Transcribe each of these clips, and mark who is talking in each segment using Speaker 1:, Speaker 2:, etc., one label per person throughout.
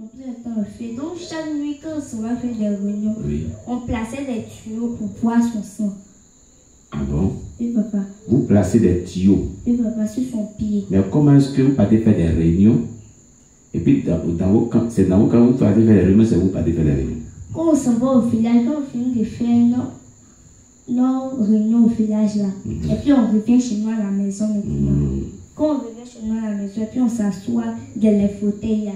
Speaker 1: On fait. Donc chaque nuit quand on va faire des réunions, on plaçait des tuyaux pour boire son sang.
Speaker 2: Ah bon?
Speaker 1: Oui, papa.
Speaker 2: Vous placez des tuyaux?
Speaker 1: Oui, papa, sur son pied.
Speaker 2: Mais comment est-ce que vous partez faire des réunions? Et puis dans vos camps, c'est dans vos camps où vous partez faire des réunions, c'est vous partez faire des réunions?
Speaker 1: Quand on s'en va au village, quand on finit de faire nos réunions au village là, et puis on revient chez nous à la maison maintenant. Quand on revient chez nous à la maison, et puis on s'assoit dans les fauteuils là.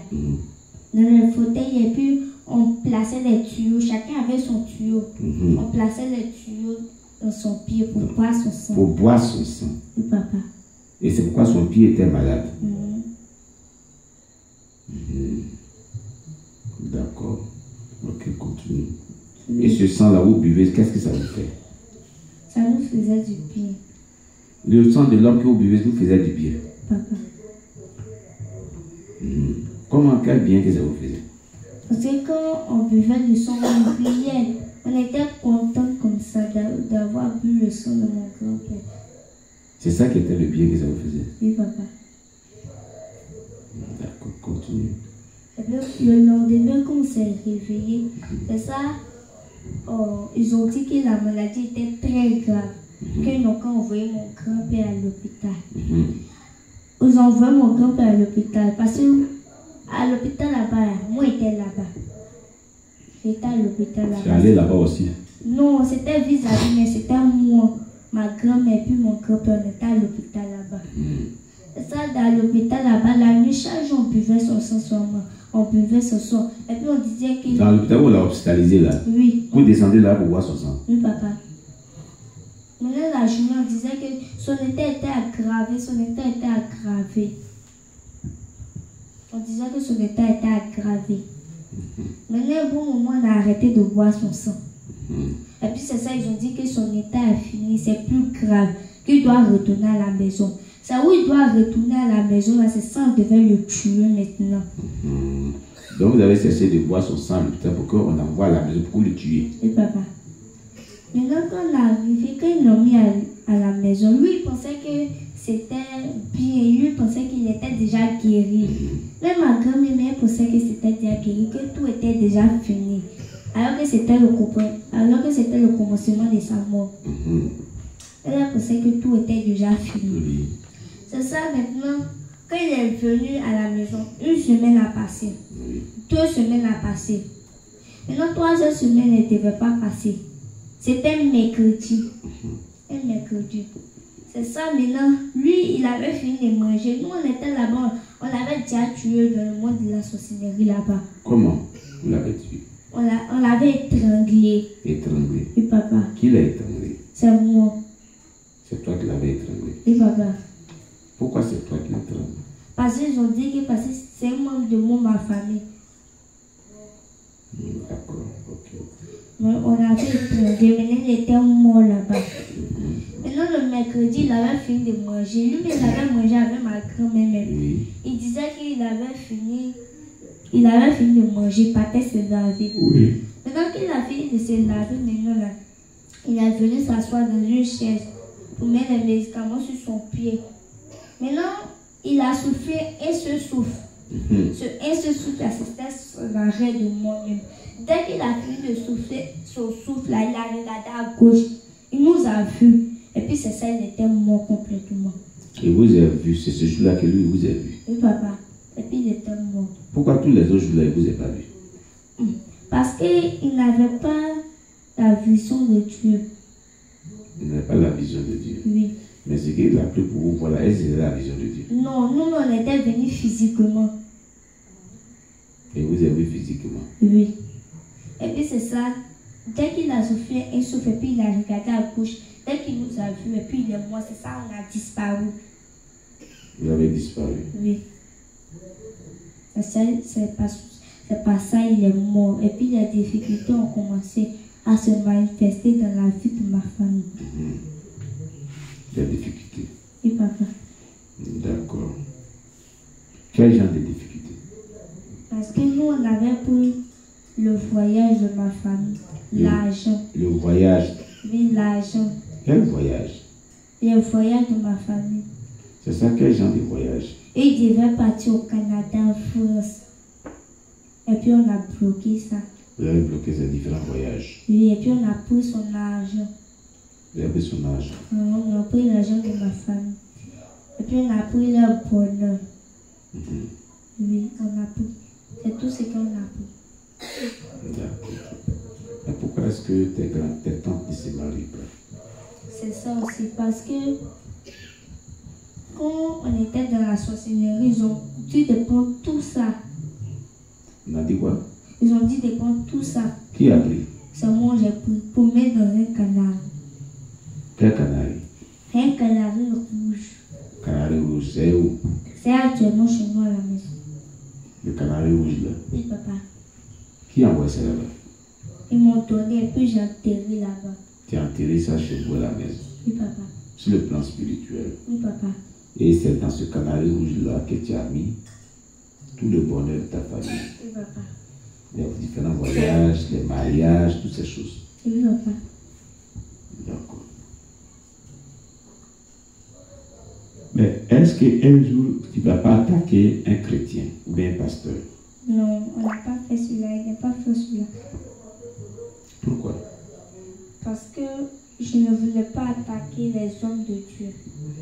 Speaker 1: Dans les fauteuils, et puis on plaçait des tuyaux, chacun avait son tuyau. On plaçait les tuyaux dans son pied pour boire son sang.
Speaker 2: Pour boire son sang.
Speaker 1: Oui, papa.
Speaker 2: Et c'est pourquoi son pied était malade. D'accord. Ok, continue. Et ce sang-là, vous buvez, qu'est-ce que ça vous fait?
Speaker 1: Ça nous faisait du bien.
Speaker 2: Le sang de l'homme que vous buvez vous faisait du bien?
Speaker 1: Papa.
Speaker 2: Comment, quel bien que ça vous faisait?
Speaker 1: Parce que quand on buvait du sang, on priait. On était content comme ça d'avoir bu le sang de mon grand-père.
Speaker 2: C'est ça qui était le bien que ça vous faisait?
Speaker 1: Oui, papa.
Speaker 2: D'accord, continue.
Speaker 1: Et puis, le lendemain, quand on s'est réveillé, c'est ça, ils ont dit que la maladie était très grave. Qu'ils n'ont qu'à envoyer mon grand-père à l'hôpital. Ils ont envoyé mon grand-père à l'hôpital parce que à l'hôpital là-bas, moi j'étais là-bas. J'étais à l'hôpital là-bas.
Speaker 2: Tu es allé là-bas aussi?
Speaker 1: Non, c'était vis-à-vis, mais c'était moi, ma grand-mère, puis mon grand-père, on était à l'hôpital là-bas. Ça, dans l'hôpital là-bas, la nuit, chaque jour, on buvait son sang seulement. On buvait son sang. Et puis on disait que...
Speaker 2: Dans l'hôpital où on l'a hospitalisé là?
Speaker 1: Oui.
Speaker 2: Vous descendez là pour boire son sang?
Speaker 1: Oui, papa. Maintenant, la journée, on disait que son état était aggravé, son état était aggravé. On disait que son état était aggravé. Maintenant, au bon moment, on a arrêté de boire son sang. Et puis c'est ça, ils ont dit que son état est fini, c'est plus grave, qu'il doit retourner à la maison. C'est où il doit retourner à la maison, là, c'est ça, on devait le tuer maintenant.
Speaker 2: Donc vous avez cessé de boire son sang à l'hôpital pour qu'on envoie à la maison pour le tuer.
Speaker 1: Oui, papa. Maintenant, quand on est arrivé, quand ils l'ont mis à la maison, lui, il pensait que c'était bien. Lui, il pensait qu'il était déjà guéri. Même ma grand-mère pensait que c'était déjà guéri, que tout était déjà fini. Alors que c'était le commencement de sa mort. Elle pensait que tout était déjà fini. C'est ça maintenant, quand il est venu à la maison, une semaine a passé. 2 semaines a passé. Maintenant, 3e semaine ne devait pas passer. C'était mercredi. Un mercredi. C'est ça maintenant. Lui, il avait fini de manger. Nous, on était là-bas. On l'avait déjà tué dans le monde de la sorcellerie là-bas.
Speaker 2: Comment vous l'avez tué?
Speaker 1: On l'avait étranglé.
Speaker 2: Étranglé?
Speaker 1: Oui, papa.
Speaker 2: Qui l'a étranglé?
Speaker 1: C'est moi.
Speaker 2: C'est toi qui l'avais étranglé?
Speaker 1: Oui, papa.
Speaker 2: Pourquoi c'est toi qui l'as étranglé?
Speaker 1: Parce qu'ils ont dit que c'est un membre de ma famille.
Speaker 2: D'accord, ok.
Speaker 1: On avait étranglé. Maintenant, il était mort là-bas. Maintenant, le mercredi, il avait fini de manger. Lui, il avait mangé avec ma grand-mère.
Speaker 2: Oui.
Speaker 1: Il disait qu'il avait fini. Il avait fini de manger, partait se laver.
Speaker 2: Oui.
Speaker 1: Maintenant qu'il a fini de se laver, maintenant là, il est venu s'asseoir dans une chaise pour mettre les médicaments sur son pied. Maintenant, il a soufflé et se souffle. Et ce souffle, c'était l'arrêt de moi-même. Dès qu'il a fini de souffler son souffle, là, il a regardé à gauche. Il nous a vus. Et puis c'est ça, il était mort complètement.
Speaker 2: Et vous avez vu, c'est ce jour-là que lui vous a vu?
Speaker 1: Oui, papa. Et puis il était mort.
Speaker 2: Pourquoi tous les autres jours-là, il ne vous a pas vu?
Speaker 1: Parce qu'il n'avait pas la vision de Dieu.
Speaker 2: Il n'avait pas la vision de Dieu.
Speaker 1: Oui.
Speaker 2: Mais ce qu'il a pris pour vous, voilà, est-ce que c'est la vision de Dieu?
Speaker 1: Non, nous, on était venus physiquement.
Speaker 2: Et vous avez vu physiquement?
Speaker 1: Oui. Et puis c'est ça, dès qu'il a soufflé un souffle, et puis il a regardé à gauche, dès qu'il nous a vus, et puis il est mort, c'est ça, on a disparu.
Speaker 2: Vous avez disparu?
Speaker 1: Oui. C'est pas ça, il est mort. Et puis les difficultés ont commencé à se manifester dans la vie de ma famille.
Speaker 2: Des difficultés?
Speaker 1: Oui, papa.
Speaker 2: D'accord. Quel genre de difficultés?
Speaker 1: Parce que nous, on avait pris le voyage de ma famille, l'argent.
Speaker 2: Le voyage?
Speaker 1: Oui, l'argent.
Speaker 2: Quel voyage?
Speaker 1: Le voyage de ma famille.
Speaker 2: C'est ça, quel genre de voyage?
Speaker 1: Et il devait partir au Canada, en France. Et puis on a bloqué ça.
Speaker 2: Vous avez bloqué ces différents voyages.
Speaker 1: Oui, et puis on a pris son argent.
Speaker 2: Vous avez pris son argent.
Speaker 1: On a pris l'argent de ma famille. Et puis on a pris leur bonheur. Oui, on a pris. C'est tout ce qu'on a pris.
Speaker 2: D'accord. Mais pourquoi est-ce que tes tantes ne se marient pas?
Speaker 1: C'est ça aussi, parce que quand on était dans la sorcellerie, ils ont dit de prendre tout ça.
Speaker 2: On a dit quoi?
Speaker 1: Ils ont dit de prendre tout ça.
Speaker 2: Qui a pris?
Speaker 1: C'est moi j'ai pris pour mettre dans un canard.
Speaker 2: Quel canari?
Speaker 1: Un canari rouge.
Speaker 2: Canari rouge, c'est où?
Speaker 1: C'est actuellement chez moi à la maison.
Speaker 2: Le canari rouge là.
Speaker 1: Oui, papa.
Speaker 2: Qui a envoyé ça là-bas?
Speaker 1: Ils m'ont donné et puis j'ai enterré là-bas.
Speaker 2: Tu as enterré ça chez vous à la maison.
Speaker 1: Oui, papa.
Speaker 2: Sur le plan spirituel.
Speaker 1: Oui, papa.
Speaker 2: Et c'est dans ce canari rouge là que tu as mis tout le bonheur de ta famille.
Speaker 1: Oui, papa.
Speaker 2: Les différents voyages, les mariages, toutes ces choses.
Speaker 1: Oui, papa.
Speaker 2: D'accord. Mais est-ce qu'un jour tu ne vas pas attaquer un chrétien ou bien un pasteur?
Speaker 1: Non, on n'a pas fait celui-là. Il n'a pas fait celui-là.
Speaker 2: Pourquoi?
Speaker 1: Parce que je ne voulais pas attaquer les hommes de Dieu.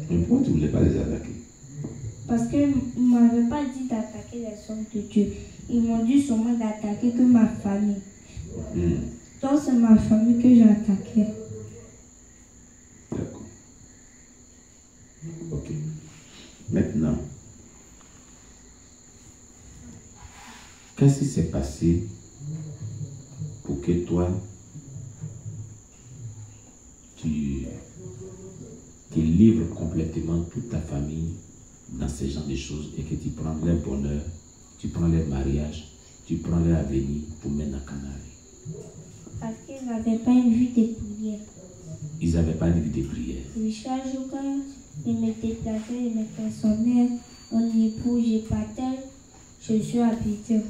Speaker 2: Mais pourquoi tu ne voulais pas les attaquer?
Speaker 1: Parce qu'ils ne m'avaient pas dit d'attaquer les hommes de Dieu. Ils m'ont dit seulement d'attaquer que ma famille. Donc c'est ma famille que j'ai attaquée.
Speaker 2: D'accord. Ok. Maintenant, qu'est-ce qui s'est passé pour que toi, tu livres complètement toute ta famille dans ce genre de choses et que tu prends leur bonheur, tu prends leur mariage, tu prends leur avenir pour mettre dans Canari?
Speaker 1: Parce qu'ils n'avaient pas une vie de prière.
Speaker 2: Ils n'avaient pas de vie de prière.
Speaker 1: Et chaque jour, quand ils me déplaçaient, ils me personnaient, on y pour, je partais, je suis à Abidjan.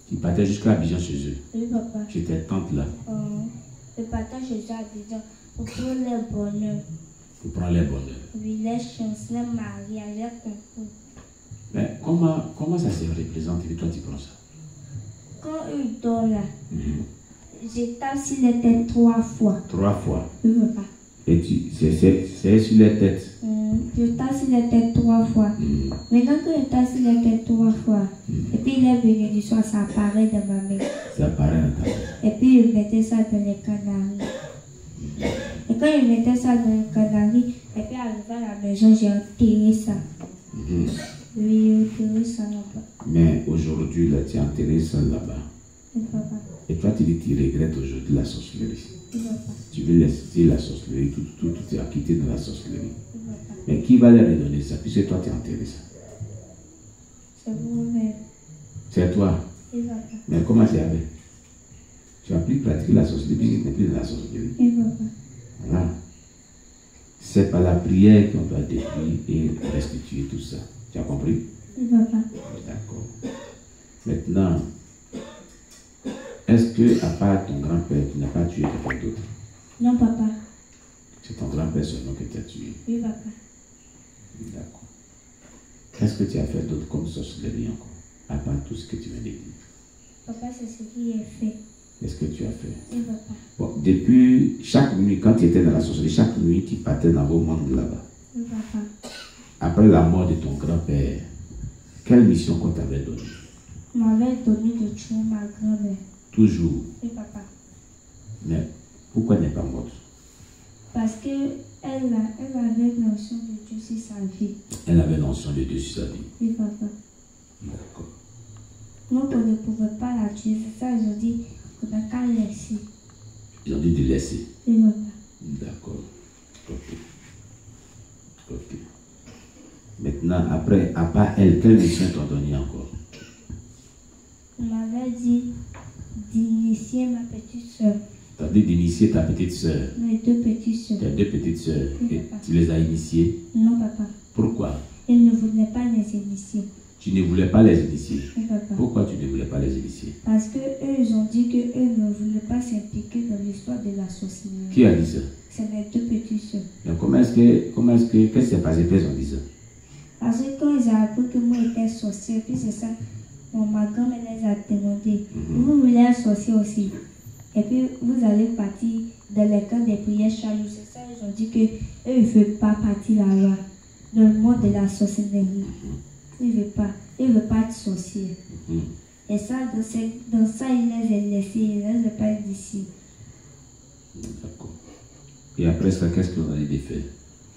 Speaker 2: Tu partais jusqu'à Abidjan chez eux.
Speaker 1: Oui, papa.
Speaker 2: Chez tes tantes là.
Speaker 1: Je partais, je suis à Abidjan pour prendre leur bonheur.
Speaker 2: Pour prendre leur bonheur.
Speaker 1: Oui, les chances, les mariages, les concours.
Speaker 2: Mais comment ça se représente et toi tu prends ça?
Speaker 1: Quand eux dorment là, je tape sur les têtes 3 fois.
Speaker 2: 3 fois.
Speaker 1: Oui, papa.
Speaker 2: Et c'est sur les têtes.
Speaker 1: Je tape sur les têtes 3 fois. Maintenant que je tape sur les têtes 3 fois, et puis les bénédictions, ça apparaît dans ma main.
Speaker 2: Ça apparaît dans ta main.
Speaker 1: Et puis je mettais ça dans les canaries. Et quand je mettais ça dans les canaries, et puis arrivé à la maison, j'ai enterré ça. Oui, j'ai enterré ça là-bas.
Speaker 2: Mais aujourd'hui, là, tu as enterré ça là-bas.
Speaker 1: Oui, papa.
Speaker 2: Et toi, tu dis que tu regrettes aujourd'hui la sorcellerie.
Speaker 1: Oui, papa.
Speaker 2: Tu veux laisser la sorcellerie, tout est acquitté dans la sorcellerie.
Speaker 1: Oui, papa.
Speaker 2: Mais qui va leur redonner ça puisque toi, tu as enterré ça?
Speaker 1: C'est vous-même.
Speaker 2: C'est toi.
Speaker 1: Oui, papa.
Speaker 2: Mais comment c'est avec? Tu as plus pratiqué la sorcellerie puisque tu n'es plus dans la sorcellerie.
Speaker 1: Oui, papa.
Speaker 2: Voilà. C'est par la prière qu'on doit détruire et restituer tout ça. Tu as compris?
Speaker 1: Oui, papa.
Speaker 2: D'accord. Maintenant, est-ce que, à part ton grand-père, tu n'as pas tué quelqu'un d'autre?
Speaker 1: Non, papa.
Speaker 2: C'est ton grand-père seulement que tu as tué.
Speaker 1: Oui, papa.
Speaker 2: D'accord. Qu'est-ce que tu as fait d'autre comme sorcellerie encore? À part tout ce que tu viens de dire.
Speaker 1: Papa, c'est ce qui est fait.
Speaker 2: Qu'est-ce que tu as fait?
Speaker 1: Oui, papa.
Speaker 2: Bon, depuis chaque nuit, quand tu étais dans la sorcellerie, chaque nuit, tu partais dans vos mondes là-bas.
Speaker 1: Oui, papa.
Speaker 2: Après la mort de ton grand-père, quelle mission qu'on t'avait donnée?
Speaker 1: On m'avait donné de tuer ma grand-mère.
Speaker 2: Toujours.
Speaker 1: Oui, papa.
Speaker 2: Mais pourquoi elle n'est pas morte?
Speaker 1: Parce qu'elle avait notion de Dieu sur sa vie.
Speaker 2: Elle avait notion de Dieu sur sa vie.
Speaker 1: Oui, papa.
Speaker 2: D'accord.
Speaker 1: Donc, on ne pouvait pas la tuer. C'est ça, ils ont dit qu'on n'a qu'à laisser.
Speaker 2: Ils ont dit de laisser.
Speaker 1: Oui, papa.
Speaker 2: D'accord. Ok. Ok. Maintenant, après, à part elle, quelle mission t'ont donné encore?
Speaker 1: On m'avait dit d'initier ma petite soeur.
Speaker 2: Tu as dit d'initier ta petite soeur.
Speaker 1: Mes 2 petites soeurs.
Speaker 2: Tu as 2 petites soeurs.
Speaker 1: Oui,
Speaker 2: Et
Speaker 1: papa.
Speaker 2: tu les as initiées.
Speaker 1: Non, papa.
Speaker 2: Pourquoi?
Speaker 1: Ils ne voulaient pas les initier.
Speaker 2: Tu ne voulais pas les initier.
Speaker 1: Oui, papa.
Speaker 2: Pourquoi tu ne voulais pas les initier?
Speaker 1: Parce que eux, ils ont dit qu'eux ne voulaient pas s'impliquer dans l'histoire de la sorcellerie.
Speaker 2: Qui a dit ça?
Speaker 1: C'est mes 2 petites soeurs.
Speaker 2: Mais qu'est-ce qui s'est passé quand ils ont dit ça?
Speaker 1: Parce que quand ils ont appris que moi j'étais sorcière, puis c'est ça, ma grand-mère les a demandé sorciers aussi. Et puis, vous allez partir dans les camps des prières chaque jour. C'est ça, ils ont dit qu'eux, ils ne veulent pas partir là-bas, dans le monde de la sorcellerie. Ils ne veulent pas. Ils ne veulent pas être sorciers. Et ça, dans ça, il les a laissés. Il ne les a pas d'ici.
Speaker 2: D'accord. Et après ça, qu'est-ce qu'on a dit de faire?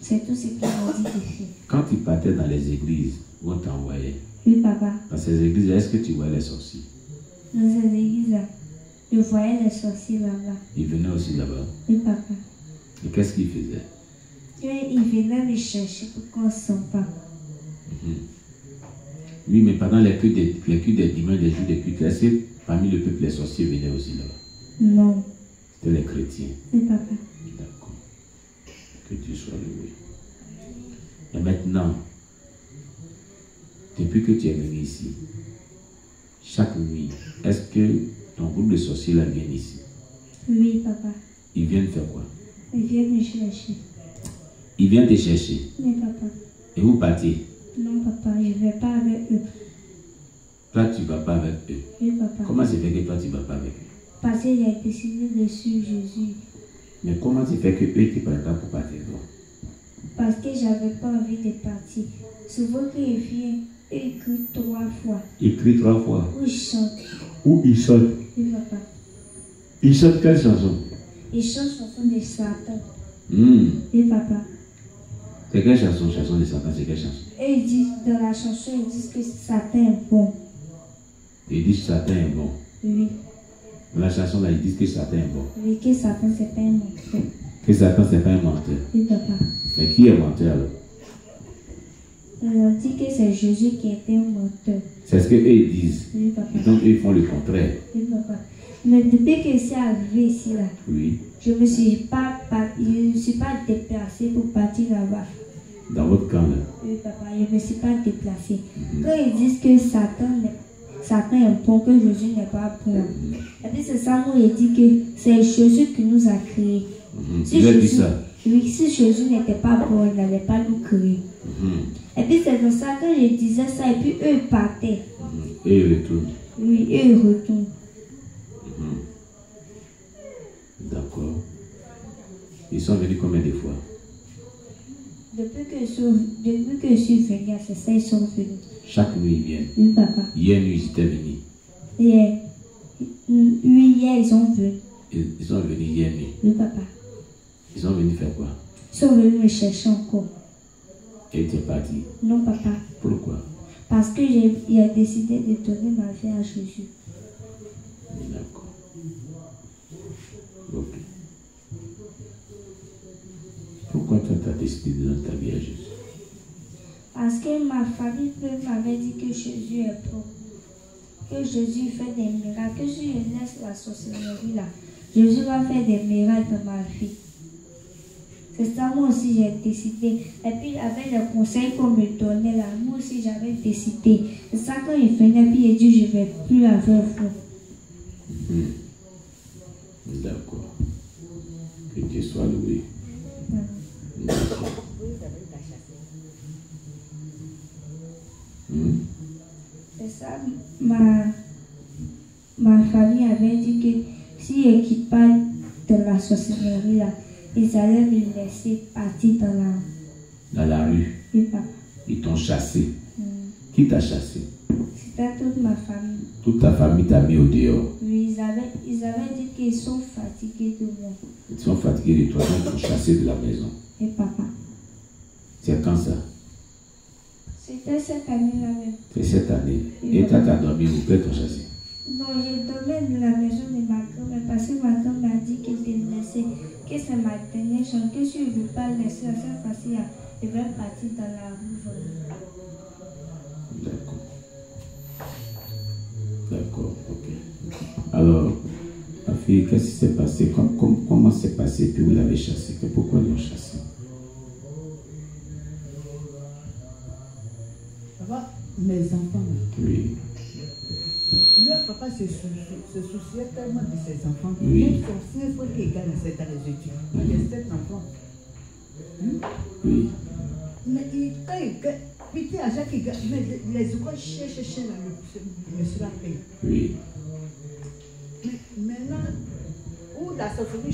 Speaker 1: C'est tout ce qu'ils ont dit de faire.
Speaker 2: Quand tu partais dans les églises, où on t'envoyait?
Speaker 1: Oui, papa.
Speaker 2: Dans ces églises, est-ce que tu voyais les sorciers?
Speaker 1: Dans ces églises-là, je voyais les sorciers là-bas.
Speaker 2: Ils venaient aussi là-bas.
Speaker 1: Oui, papa.
Speaker 2: Et qu'est-ce qu'ils faisaient?
Speaker 1: Et ils venaient me chercher pour qu'on ne sente pas.
Speaker 2: Oui, mais pendant les cultes des dimanches, les jours de culte, est-ce que parmi le peuple, les sorciers venaient aussi là-bas?
Speaker 1: Non.
Speaker 2: C'était les chrétiens.
Speaker 1: Oui, papa.
Speaker 2: D'accord. Que Dieu soit loué. Et maintenant, depuis que tu es venu ici, chaque nuit, est-ce que ton groupe de sorciers là vient ici?
Speaker 1: Oui, papa.
Speaker 2: Ils viennent faire quoi?
Speaker 1: Ils viennent me chercher.
Speaker 2: Ils viennent te chercher.
Speaker 1: Oui, papa.
Speaker 2: Et vous partez?
Speaker 1: Non, papa, je ne vais pas avec eux.
Speaker 2: Toi, tu ne vas pas avec eux.
Speaker 1: Oui, papa.
Speaker 2: Comment ça fait que toi, tu ne vas pas avec eux?
Speaker 1: Parce que j'ai décidé de suivre Jésus.
Speaker 2: Mais comment ça fait que eux, tu ne prennent pas pour partir?
Speaker 1: Parce que je n'avais pas envie de partir. Souvent qu'ils viennent, ils crient 3 fois.
Speaker 2: Ils crient 3 fois.
Speaker 1: Ou ils chantent.
Speaker 2: Où ils chantent?
Speaker 1: Oui, papa.
Speaker 2: Ils chantent quelle chanson?
Speaker 1: Ils chantent chanson de Satan.
Speaker 2: Oui,
Speaker 1: papa.
Speaker 2: C'est quelle chanson? Chanson de Satan, c'est quelle chanson?
Speaker 1: Et ils disent, dans la chanson, ils disent que Satan est bon.
Speaker 2: Ils disent que Satan est bon.
Speaker 1: Oui.
Speaker 2: Dans la chanson là, ils disent que Satan est bon.
Speaker 1: Oui, que Satan, c'est pas un menteur.
Speaker 2: Que Satan, c'est pas un menteur.
Speaker 1: Oui, papa.
Speaker 2: Mais qui est menteur alors?
Speaker 1: Ils ont dit que c'est Jésus qui était un menteur.
Speaker 2: C'est ce qu'eux ils disent.
Speaker 1: Oui, papa.
Speaker 2: Donc ils font le contraire.
Speaker 1: Oui, papa. Mais depuis que c'est arrivé ici, là,
Speaker 2: Oui.
Speaker 1: je ne me suis pas déplacée pour partir là-bas.
Speaker 2: Dans votre camp là.
Speaker 1: Oui, papa, je ne me suis pas déplacée. Quand ils disent que Satan est bon, que Jésus n'est pas bon. Et puis c'est ça, moi, il dit que c'est Jésus qui nous a créés.
Speaker 2: Il a dit ça.
Speaker 1: Oui, si Jésus n'était pas bon, il n'allait pas nous créer. Et puis c'est pour ça que je disais ça, et puis eux ils partaient.
Speaker 2: Et ils retournent.
Speaker 1: Oui, eux ils retournent.
Speaker 2: D'accord. Ils sont venus combien de fois?
Speaker 1: Depuis que je suis venue, c'est ça, ils sont venus.
Speaker 2: Chaque nuit ils viennent.
Speaker 1: Oui, papa.
Speaker 2: Hier nuit ils étaient venus.
Speaker 1: Oui, hier ils sont venus.
Speaker 2: Ils sont venus hier nuit.
Speaker 1: Oui, papa.
Speaker 2: Ils sont venus faire quoi?
Speaker 1: Ils sont venus me chercher encore.
Speaker 2: Et tu es parti.
Speaker 1: Non, papa.
Speaker 2: Pourquoi?
Speaker 1: Parce que j'ai décidé de donner ma vie à Jésus.
Speaker 2: D'accord. Ok. Pourquoi toi tu as décidé de donner ta vie à Jésus?
Speaker 1: Parce que ma famille m'avait dit que Jésus est bon. Que Jésus fait des miracles. Que si je laisse la sorcellerie là, Jésus va faire des miracles dans ma vie. C'est ça, moi aussi j'ai décidé. Et puis avec les conseils qu'on me donnait là, moi aussi j'avais décidé. C'est ça, quand il venait, puis il dit je ne vais plus avec vous.
Speaker 2: D'accord. Que Dieu soit loué. D'accord.
Speaker 1: C'est ça, ma famille avait dit que si je ne quitte pas de la sorcellerie là, ils allaient me laisser partir
Speaker 2: dans la rue.
Speaker 1: Oui, papa.
Speaker 2: Ils t'ont chassé. Qui t'a chassé?
Speaker 1: C'était toute ma famille.
Speaker 2: Toute ta famille t'a mis au dehors.
Speaker 1: Oui, ils avaient dit qu'ils sont fatigués de moi.
Speaker 2: Ils sont fatigués de toi, donc ils t'ont chassé de la maison.
Speaker 1: Et papa.
Speaker 2: C'est quand ça?
Speaker 1: C'était cette année-là même.
Speaker 2: C'est cette année. Et toi, t'as dormi où? Peut-être t'ont chassé?
Speaker 1: Non, je dormais dans la maison de ma grand-mère parce que ma grand m'a dit qu'elle te laissait, que c'est ma dernière chance, que si je ne veux pas laisser à cette fois-ci, je vais partir dans la rue.
Speaker 2: D'accord. D'accord, ok. Alors, ma fille, qu'est-ce qui s'est passé? Comment s'est passé? Puis vous l'avez chassé? Pourquoi ils l'ont chassé?
Speaker 3: Papa, mes enfants,
Speaker 2: Oui.
Speaker 3: leur papa se souciait tellement de ses enfants.
Speaker 2: Oui.
Speaker 3: Même son frère qui gagne dans les études. Il y a 7 enfants.
Speaker 2: Oui.
Speaker 3: Mais quand il gagne, puis à chaque il gagne, mais les écoles cherchent là, le monsieur la paye.
Speaker 2: Oui.
Speaker 3: Mais Maintenant, où la sorcellerie